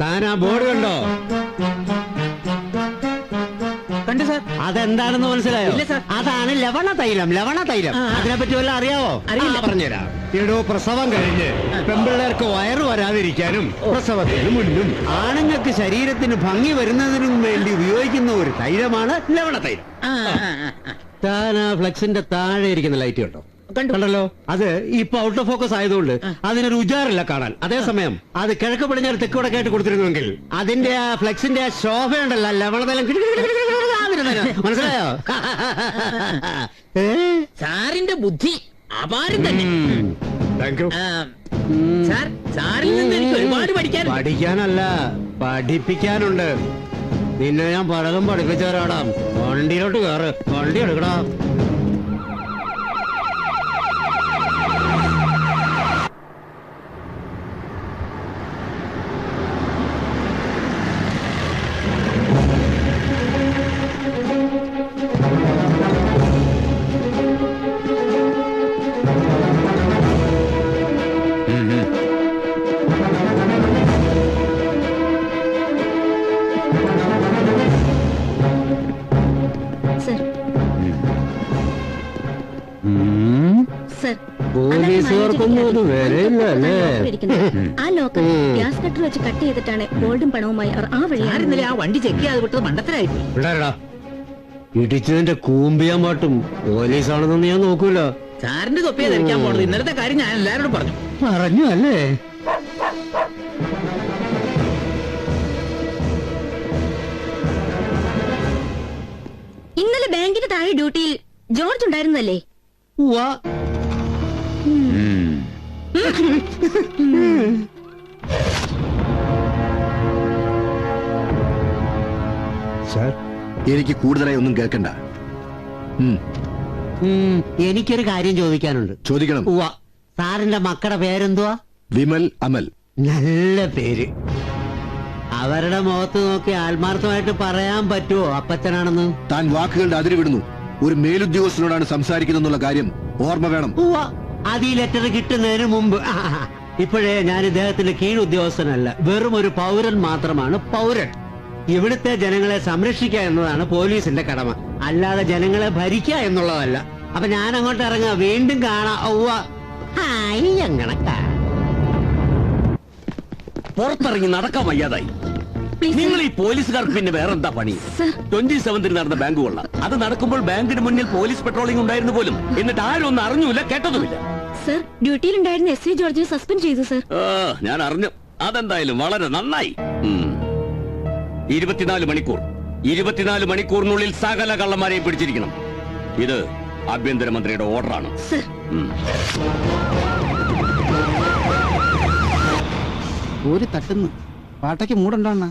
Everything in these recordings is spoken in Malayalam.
താൻ ആ ബോർഡ് കണ്ടോ? കണ്ടു സാർ. അതെന്താണെന്ന് മനസ്സിലായോ? ഇല്ല സാർ. അതാണ് ലവണ തൈലം. അതിനെപ്പറ്റി വല്ല അറിയാവോ? അറിയില്ല. പറഞ്ഞുതരാം. എടോ, പ്രസവം കഴിഞ്ഞ് പെൺപിള്ളേർക്ക് വയറ് വരാതിരിക്കാനും പ്രസവത്തിന് മുന്നും ആണുങ്ങൾക്ക് ശരീരത്തിന് ഭംഗി വരുന്നതിനും വേണ്ടി ഉപയോഗിക്കുന്ന ഒരു തൈലമാണ് ലവണ തൈലം. താൻ ആ ഫ്ലെക്സിന്റെ താഴെ ഇരിക്കുന്ന ലൈറ്റ് കണ്ടോ? കണ്ടല്ലോ. അത് ഇപ്പൊ ഔട്ട് ഓഫ് ഫോക്കസ് ആയതുകൊണ്ട് അതിനൊരു ഉജാറില്ല കാണാൻ. അതേസമയം അത് കിഴക്ക് പടിഞ്ഞാറ് തെക്ക് വടക്കായിട്ട് കൊടുത്തിരുന്നെങ്കിൽ അതിന്റെ ആ ഫ്ലെക്സിന്റെ ആ ശോഭ ഉണ്ടല്ലോ, ലവണതലം മനസ്സിലായോ? സാറിന്റെ ബുദ്ധി അപാരം തന്നെ. സാർ, സാറിൽ നിന്ന് എനിക്ക് ഒരുപാട് പഠിക്കാനല്ല, പഠിപ്പിക്കാനുണ്ട്. നിന്നെ ഞാൻ പലതും പഠിപ്പിച്ചവരാടാം. വണ്ടിയിലോട്ട് കയറ്, വണ്ടി എടുക്കടാ. പോലീസുകാർക്കൊന്നും അത് വിലയില്ല അല്ലേ? ആ ലോക്കൽ ഗ്യാസ് കട്ടർ വെച്ച് കട്ട് ചെയ്തിട്ടാണ് ഗോൾഡും പണവുമായി അവർ ആ വഴി. ഇന്നലെ ആ വണ്ടി ചെക്ക് ചെയ്യാതെ വിട്ടത് മണ്ടത്തരായിപ്പോയി. ഇടിച്ചതിന്റെ കൂമ്പിയാൻ പാട്ടും പോലീസാണെന്നൊന്നും ഞാൻ നോക്കൂല. സാറിന്റെ തൊപ്പിയാ ധരിക്കാൻ പോണത്. ഇന്നലത്തെ കാര്യം ഞാൻ എല്ലാവരോടും പറഞ്ഞു അല്ലേ? ഇന്നലെ ബാങ്കിന്റെ താഴെ ഡ്യൂട്ടിയിൽ ജോർജ് ഉണ്ടായിരുന്നല്ലേ? സാർ, എനിക്ക് കൂടുതലായി ഒന്നും കേൾക്കണ്ട. എനിക്കൊരു കാര്യം ചോദിക്കാനുണ്ട്. ചോദിക്കണം. സാറിന്റെ മക്കളുടെ പേരെന്തുവാ? വിമൽ, അമൽ. നല്ല പേര്. അവരുടെ മുഖത്ത് നോക്കി ആത്മാർത്ഥമായിട്ട് പറയാൻ പറ്റുമോ അപ്പച്ചനാണെന്ന്? താൻ വാക്കുകളുടെ അതിര് വിടുന്നു. ഒരു മേലുദ്യോഗസ്ഥനോടാണ് സംസാരിക്കുന്നുള്ള കാര്യം ഓർമ്മ വേണം. അത് ഈ ലെറ്റർ കിട്ടുന്നതിന് മുമ്പ്. ഇപ്പോഴേ ഞാൻ ഇദ്ദേഹത്തിന്റെ കീഴുദ്യോഗസ്ഥനല്ല, വെറും ഒരു പൗരൻ മാത്രമാണ്. പൗരൻ. ഇവിടുത്തെ ജനങ്ങളെ സംരക്ഷിക്കുക എന്നതാണ് പോലീസിന്റെ കടമ, അല്ലാതെ ജനങ്ങളെ ഭരിക്കുക എന്നുള്ളതല്ല. അപ്പൊ ഞാൻ അങ്ങോട്ട് ഇറങ്ങാം. വീണ്ടും കാണാം. പുറത്തിറങ്ങി നടക്കാൻ വയ്യാതായി. നിങ്ങൾ ഈ പോലീസുകാർക്ക് പിന്നെ വേറെന്താ പണി? 27 നടന്ന ബാങ്ക് കൊള്ള. അത് നടക്കുമ്പോൾ ബാങ്കിന് മുന്നിൽ പോലീസ് പെട്രോളിംഗ് ഉണ്ടായിരുന്നു പോലും. എന്നിട്ട് ആരും ഒന്നും അറിഞ്ഞൂല, കേട്ടതുമില്ല. സർ, ഡ്യൂട്ടിയിലുണ്ടായിരുന്ന എസ് ജോർജിനെ സസ്പെൻഡ് ചെയ്തു സർ. ഞാൻ അറിഞ്ഞു. അതെന്തായാലും വളരെ നന്നായി. 24 മണിക്കൂറിനുള്ളിൽ സകല കള്ളന്മാരെയും പിടിച്ചിരിക്കണം. ഇത് ആഭ്യന്തരമന്ത്രിയുടെ ഓർഡറാണ്. ഒരു തട്ടുന്നു പാട്ടയ്ക്ക് മൂടുണ്ടോണ്ണ?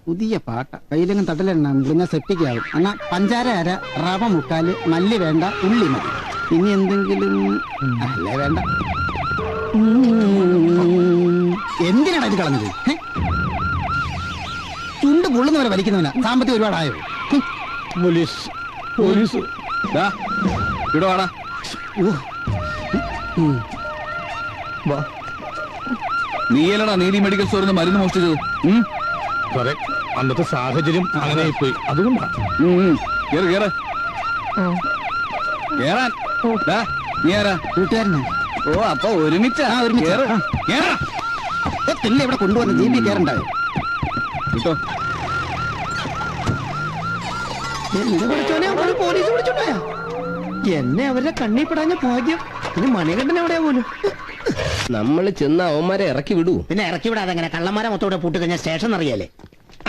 പുതിയ പാട്ട കയ്യിലെങ്കിലും തട്ടലെണ്ണ പിന്നെ സെപ്റ്റിക് ആവും. എന്നാ പഞ്ചാര അര, റവ മുക്കാല്, മല്ലി വേണ്ട, ഉള്ളി മതി. ഇനി എന്തെങ്കിലും അല്ലേ വേണ്ട. എന്തിനാണ് ഇത് കളഞ്ഞത്? ചുണ്ട് പൊള്ളുന്നവരെ വലിക്കുന്നവനാ. സാമ്പത്തികം ഒരുപാടായോ? പോലീസ് ഇവിടെ വാടാ. നീയല്ലടാ നീതി മെഡിക്കൽ സ്റ്റോറിൽ നിന്ന് മരുന്ന് മോഷ്ടിച്ചത്? അന്നത്തെ സാഹചര്യം അങ്ങനെ പോയി, അതുകൊണ്ടാ. കൂട്ടുകാരനാ? ഓ, അപ്പൊ ഒരുമിച്ചാ? ഇവിടെ കൊണ്ടുവന്ന് ജീപ്പി കയറണ്ടായോ? കിട്ടോ? പോലീസ് വിളിച്ചോണ്ടാ എന്നെ അവരുടെ കണ്ണിപ്പെടാഞ്ഞ ഭാഗ്യം. ഇനി മണികണ്ഠൻ എവിടെയാ പോലും. നമ്മൾ ചെന്ന അവന്മാരെ ഇറക്കി വിടൂ. പിന്നെ ഇറക്കി വിടാതെ എങ്ങനെ? കള്ളന്മാരെ മൊത്തം പൂട്ടി കഴിഞ്ഞാൽ സ്റ്റേഷൻ അറിയാലേ.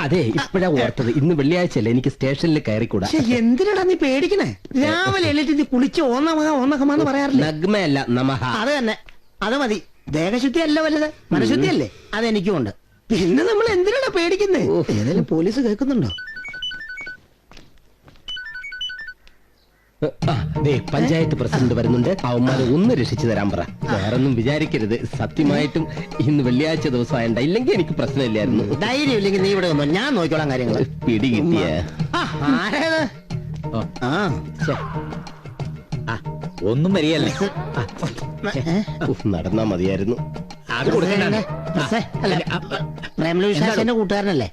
അതെ, ഇപ്പഴാ ഓർത്തത്. ഇന്ന് വെള്ളിയാഴ്ചയല്ലേ, എനിക്ക് സ്റ്റേഷനിൽ കയറിക്കൂടാ. എന്തിനാടാ നീ പേടിക്കണേ? രാവിലെ എഴുന്നേറ്റ് നീ കുളിച്ച് ഓന്നഹമാന്ന് പറയാറില്ല? നഗ്മയല്ല, നമഹ. അത് തന്നെ, അത് മതി. ദേഹശുദ്ധി അല്ല വലുത്, മനഃശുദ്ധിയല്ലേ? അതെനിക്കും ഉണ്ട്. പിന്നെ നമ്മൾ എന്തിനാണ് പേടിക്കുന്നേ? ഏതായാലും പോലീസ് കേൾക്കുന്നുണ്ടോ? പഞ്ചായത്ത് പ്രസിഡന്റ് വരുന്നുണ്ട്. അവന്മാരെ ഒന്ന് രക്ഷിച്ചു തരാൻ പറ. വേറൊന്നും വിചാരിക്കരുത്. സത്യമായിട്ടും ഇന്ന് വെള്ളിയാഴ്ച ദിവസമായണ്ട, ഇല്ലെങ്കിൽ എനിക്ക് പ്രശ്നമില്ലായിരുന്നു. ധൈര്യം ഇല്ലെങ്കിൽ നീ ഇവിടെ വന്നോ, ഞാൻ നോക്കിക്കോളാം കാര്യങ്ങൾ. പിടി കിട്ടിയ ഒന്നും വരികയല്ലേ. നടന്നാ മതിയായിരുന്നു. അത് കൊടുക്കണ്ട. പ്രേമലൂഷാശന്റെ കൂട്ടുകാരനല്ലേ?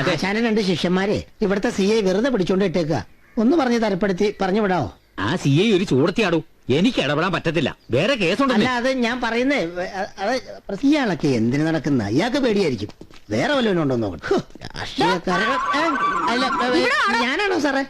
ആശാന്റെ 2 ശിഷ്യന്മാര് ഇവിടുത്തെ CI വെറുതെ പിടിച്ചോണ്ട് ഇട്ടേക്കുക. ഒന്ന് പറഞ്ഞ് തരപ്പെടുത്തി പറഞ്ഞു വിടാവോ? ആ CI ഒരു ചൂടത്തിയാടൂ. എനിക്ക് ഇടപെടാൻ പറ്റത്തില്ല, വേറെ കേസുണ്ട്. അല്ല, അത് ഞാൻ പറയുന്നേ, ഇയാളൊക്കെ എന്തിനു നടക്കുന്ന? ഇയാൾക്ക് പേടിയായിരിക്കും. വേറെ വല്ലവനും ഉണ്ടോ നോക്കട്ടെ. രാഷ്ട്രീയക്കാരെ ഞാനാണോ സാറേ?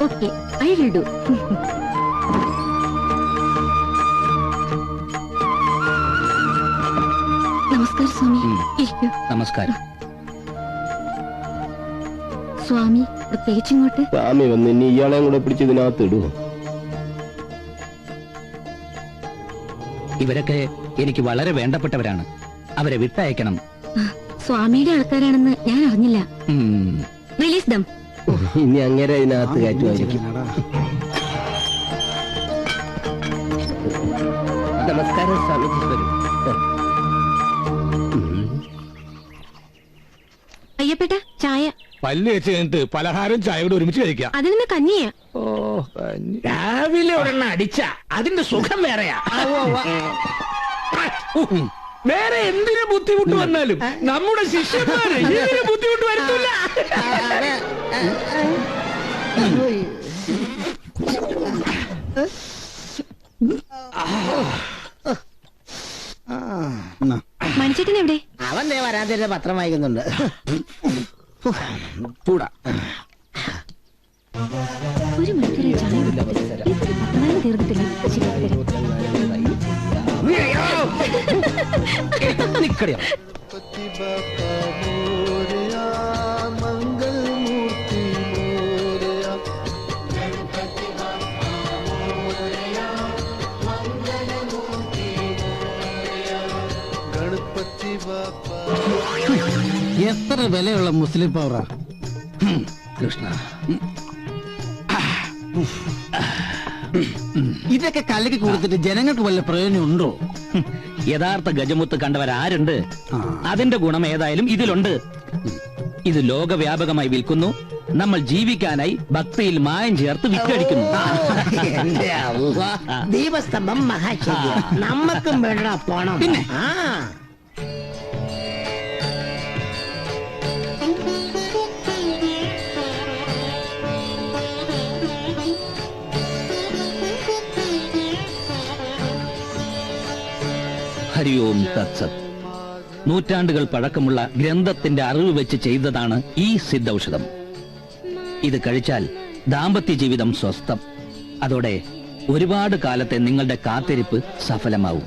Okay, I will do. നമസ്കാരം സ്വാമി. ഇരിക്കൂ. നമസ്കാരം. സ്വാമി പ്രത്യേകിച്ച് ഇങ്ങോട്ട്? സ്വാമി വന്ന് ഇനി ഇയാളെ കൂടെ പിടിച്ച് ഇതിനകത്ത് ഇടുവോ? ഇവരൊക്കെ എനിക്ക് വളരെ വേണ്ടപ്പെട്ടവരാണ്, അവരെ വിട്ടയക്കണം. സ്വാമിയുടെ ആൾക്കാരാണെന്ന് ഞാൻ അറിഞ്ഞില്ല. റിലീസ് ദം. ഇനി അങ്ങനെ ഇതിനകത്ത് കയറ്റുമായിരിക്കും. നമസ്കാരം സ്വാമിജി. വരൂ. അയ്യപ്പേട്ട ചായ. പല്ല് വെച്ച് കഴിഞ്ഞിട്ട് പലഹാരം ചായ കൂടെ ഒരുമിച്ച് കഴിക്കാം. അതിന് കഞ്ഞിയാ. രാവിലെ ഒരെണ്ണം അടിച്ച അതിന്റെ സുഖം വേറെയാ. വേറെ എന്തിനു ബുദ്ധിമുട്ട് വന്നാലും നമ്മുടെ ശിഷ്യന്മാര് ഇതിന് ബുദ്ധിമുട്ട് വരുത്തില്ല. മണിച്ചേട്ടൻ എവിടെ? അവൻ ദേ വരാതിരുന്ന പത്രം വായിക്കുന്നുണ്ട്. ഒരു മണിക്കൂർ ചായ പത്രം തീർന്നിട്ടില്ല. നിക്കടിയോ? എത്ര വിലയുള്ള മുസ്ലിം പൗറാ കൃഷ്ണ. ഇതൊക്കെ കലക്കി കൊടുത്തിട്ട് ജനങ്ങൾക്ക് വല്ല പ്രയോജനം ഉണ്ടോ? യഥാർത്ഥ ഗജമുത്ത് കണ്ടവരാരുണ്ട്? അതിന്റെ ഗുണം ഏതായാലും ഇതിലുണ്ട്. ഇത് ലോകവ്യാപകമായി വിൽക്കുന്നു. നമ്മൾ ജീവിക്കാനായി ഭക്തിയിൽ മായം ചേർത്ത് വിറ്റഴിക്കുന്നു. എന്റെ അല്ലാഹ്, ദീപസ്തംഭം മഹാശക്തി. നമ്മക്കും വേണ്ട പണം. പിന്നെ ഹരി ഓം തത്സത്. നൂറ്റാണ്ടുകൾ പഴക്കമുള്ള ഗ്രന്ഥത്തിന്റെ അറിവ് വെച്ച് ചെയ്തതാണ് ഈ സിദ്ധൌഷധം. ഇത് കഴിച്ചാൽ ദാമ്പത്യ ജീവിതം സ്വസ്ഥം. അതോടെ ഒരുപാട് കാലത്തെ നിങ്ങളുടെ കാത്തിരിപ്പ് സഫലമാവും.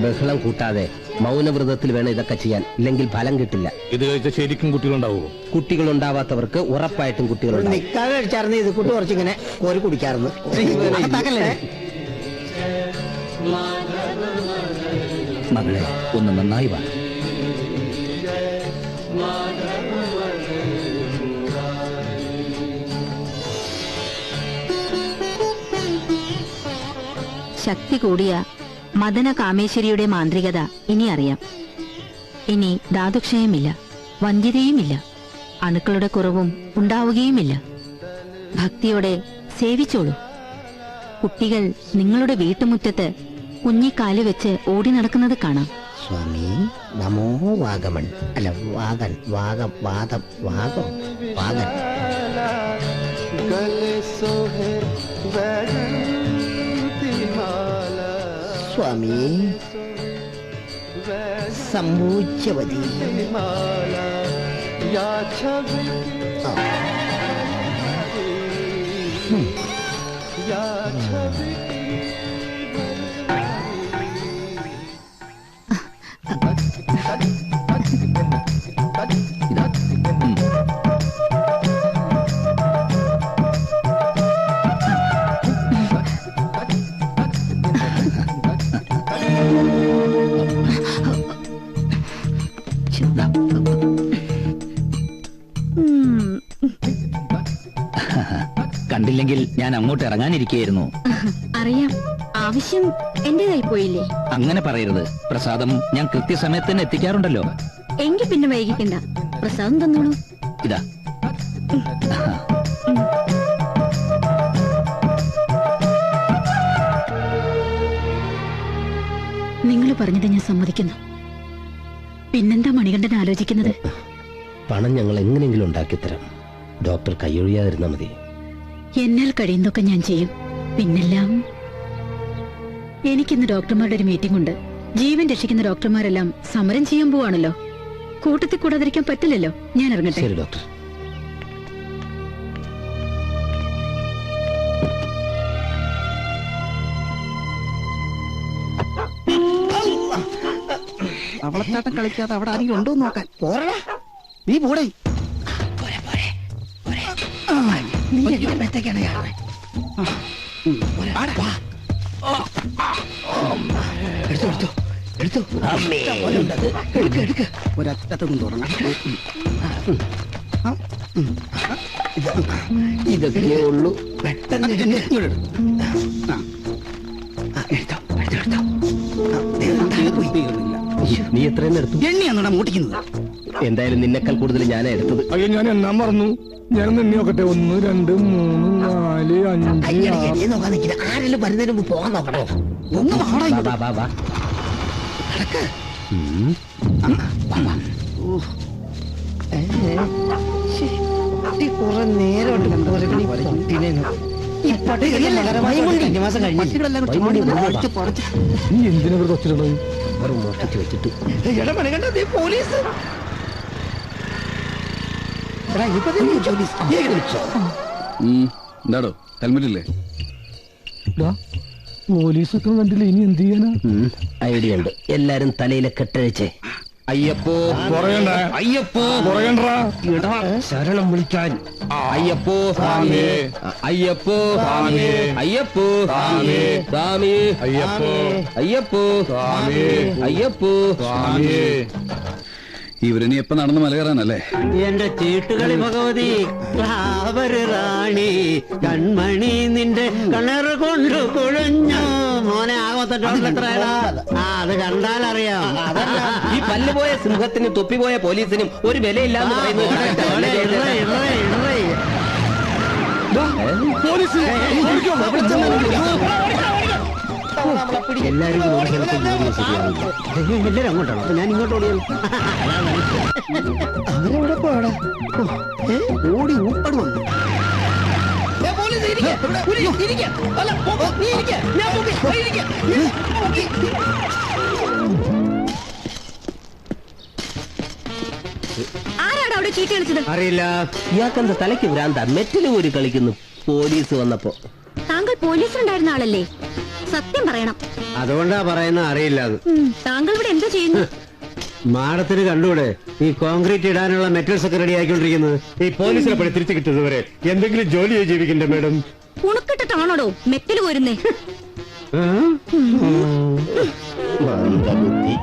ബഹളം കൂട്ടാതെ മൗനവ്രതത്തിൽ വേണം ഇതൊക്കെ ചെയ്യാൻ, ഇല്ലെങ്കിൽ ഫലം കിട്ടില്ല. ഇത് കഴിച്ച ശരിക്കും കുട്ടികളുണ്ടാവുമോ? കുട്ടികളുണ്ടാവാത്തവർക്ക് ഉറപ്പായിട്ടും കുട്ടികളുണ്ടാവും. നിക്കാതെ കഴിച്ചായിരുന്നു ഇത് കൂട്ട് കുറച്ചിങ്ങനെ കോരി കുടിക്കാറുണ്ട്. മകളെ ഒന്ന് നന്നായി വാ. ശക്തി കൂടിയ മദന കാമേശ്വരിയുടെ മാന്ത്രികത ഇനി അറിയാം. ഇനി ധാതുക്ഷയമില്ല, വന്ധ്യതയുമില്ല, അണുക്കളുടെ കുറവും ഉണ്ടാവുകയുമില്ല. ഭക്തിയോടെ സേവിച്ചോളൂ. കുട്ടികൾ നിങ്ങളുടെ വീട്ടുമുറ്റത്ത് കുഞ്ഞിക്കാല് വെച്ച് ഓടി നടക്കുന്നത് കാണാം. സ്വാമി നമോ വാഗമൺ. അല്ല, വാഗൻ, വാഗം, വാദം, വാഗം, വാഗൻ. സ്വാമി സമ്പൂജ്യവതി. കണ്ടില്ലെങ്കിൽ ഞാൻ അങ്ങോട്ട് ഇറങ്ങാനിരിക്കുകയായിരുന്നു. അറിയാം, ആവശ്യം എന്റേതായി പോയില്ലേ? അങ്ങനെ പറയരുത്. പ്രസാദം ഞാൻ കൃത്യസമയത്ത് തന്നെ എത്തിക്കാറുണ്ടല്ലോ. എങ്കിൽ പിന്നെ വൈകിക്കണ്ട, പ്രസാദം തന്നോളൂ. ഇതാ. നിങ്ങൾ പറഞ്ഞത് ഞാൻ സമ്മതിക്കുന്നു. പിന്നെന്താ മണികണ്ഠൻ ആലോചിക്കുന്നത്? പണം ഞങ്ങൾ എങ്ങനെയെങ്കിലും ഉണ്ടാക്കിത്തരാം. ഡോക്ടർ കൈയൊഴിയാതിരുന്നാ മതി. എന്നാൽ കഴിയുന്നതൊക്കെ ഞാൻ ചെയ്യും. പിന്നെല്ലാം എനിക്കിന്ന് ഡോക്ടർമാരുടെ ഒരു മീറ്റിംഗ് ഉണ്ട്. ജീവൻ രക്ഷിക്കുന്ന ഡോക്ടർമാരെല്ലാം സമരം ചെയ്യാൻ പോവാണല്ലോ. കൂട്ടത്തിൽ കൂടാതിരിക്കാൻ പറ്റില്ലല്ലോ. ഞാൻ ഇറങ്ങട്ടെ. ശരി ഡോക്ടർ. അവളച്ചാട്ടം കളിക്കാതെ അവിടെ ആരെങ്കിലും ഉണ്ടോ നോക്കാൻ. പോരടാ, നീ പോടേ. നീ എഴുന്നേറ്റേക്കാണ് യാത്രേ. ഒരറ്റത്തും തുടങ്ങാം. ഇതൊക്കെ ഉള്ളൂ. പെട്ടെന്ന് നീ എത്രയും എടുത്തു? എണ്ണിയാണോടാ മൂട്ടിക്കുന്നത്? എന്തായാലും നിന്നെക്കാൾ കൂടുതൽ ഞാനാ എടുത്തത്. അയ്യോ, ഞാൻ എന്നാ മറന്നു. ഞാനൊന്ന് എണ്ണി നോക്കട്ടെ. 1 2 3 4 5 ആരെങ്കിലും വരുന്നതിന് മുമ്പ് പോകാൻ നോക്കണോ? ഒന്ന് വാടാ വാ, ഇങ്ങോട്ട്. വാ, വാ. കുറെ നേരമുണ്ട് പട്ടികളെല്ലാം നീ എന്തിനാ ഇവിടെ കൊച്ചിടണത്? വെച്ചിട്ട് പോലീസ് എന്താടോ ഹെൽമെറ്റ് ഇല്ലേ? പോലീസൊക്കെ കണ്ടില്ല. ഇനി എന്ത് ചെയ്യാനാ? ഐഡിയ ഉണ്ട്. എല്ലാരും തലയിലെ കെട്ടഴിച്ചേ. അയ്യപ്പോ പറയണ്ട. അയ്യപ്പോ പറയണ്ടാ. ശരണം വിളിക്കാൻ. അയ്യപ്പോ സ്വാമി. അയ്യപ്പോ സ്വാമി. അയ്യപ്പോ സ്വാമി. സ്വാമി. അയ്യപ്പോ അയ്യപ്പോ സ്വാമി. അയ്യപ്പോ സ്വാമി. ഇവരിനി എപ്പോ നടന്ന് മല കയറാനല്ലേ? എന്റെ ചീട്ടുകളി ഭഗവതി ക്ലാവര് റാണി കൺമണി നിന്റെ കിണറ് കൊണ്ട് കുഴഞ്ഞു. മോനെ ആകമത്തട്ടോളെത്രയാടാ? അത് കണ്ടാലറിയാം. ഈ പല്ലുപോയ സിംഹത്തിനും തൊപ്പിപോയ പോലീസിനും ഒരു വിലയില്ലാന്ന് പറയുന്നത് എല്ലാരും എല്ലാരും അങ്ങോട്ടാണോ? അപ്പൊ ഞാൻ ഇങ്ങോട്ട് ഓടിയാലോ? അവരെവിടെ പോടാ? ഓടി ഊപ്പടും. ആരാടാ അവിടെ ചീട്ട് കളിച്ചത്? അറിയില്ല. ഇയാൾക്കെന്താ തലയ്ക്ക് ഭ്രാന്ത? മെറ്റല് ഒരു കളിക്കുന്നു പോലീസ് വന്നപ്പോ. താങ്കൾ പോലീസിലുണ്ടായിരുന്ന ആളല്ലേ? സത്യം പറയണം. അതുകൊണ്ടാ പറയുന്ന അറിയില്ല. അത് താങ്കൾ ഇവിടെ എന്താ ചെയ്യുന്നു? മാഡത്തിന് കണ്ടൂടെ ഈ കോൺക്രീറ്റ് ഇടാനുള്ള മെറ്റൽസ് ഒക്കെ റെഡി ആക്കിക്കൊണ്ടിരിക്കുന്നത്? ഈ പോലീസിനെ പണി തിരിച്ചു കിട്ടുന്നവരെ എന്തെങ്കിലും ജോലി ജീവിക്കണ്ടേ മാഡം? ഉണക്കിട്ടിട്ടാണോടോ മെറ്റൽ പോരുന്നേ? മന്ദബുദ്ധി.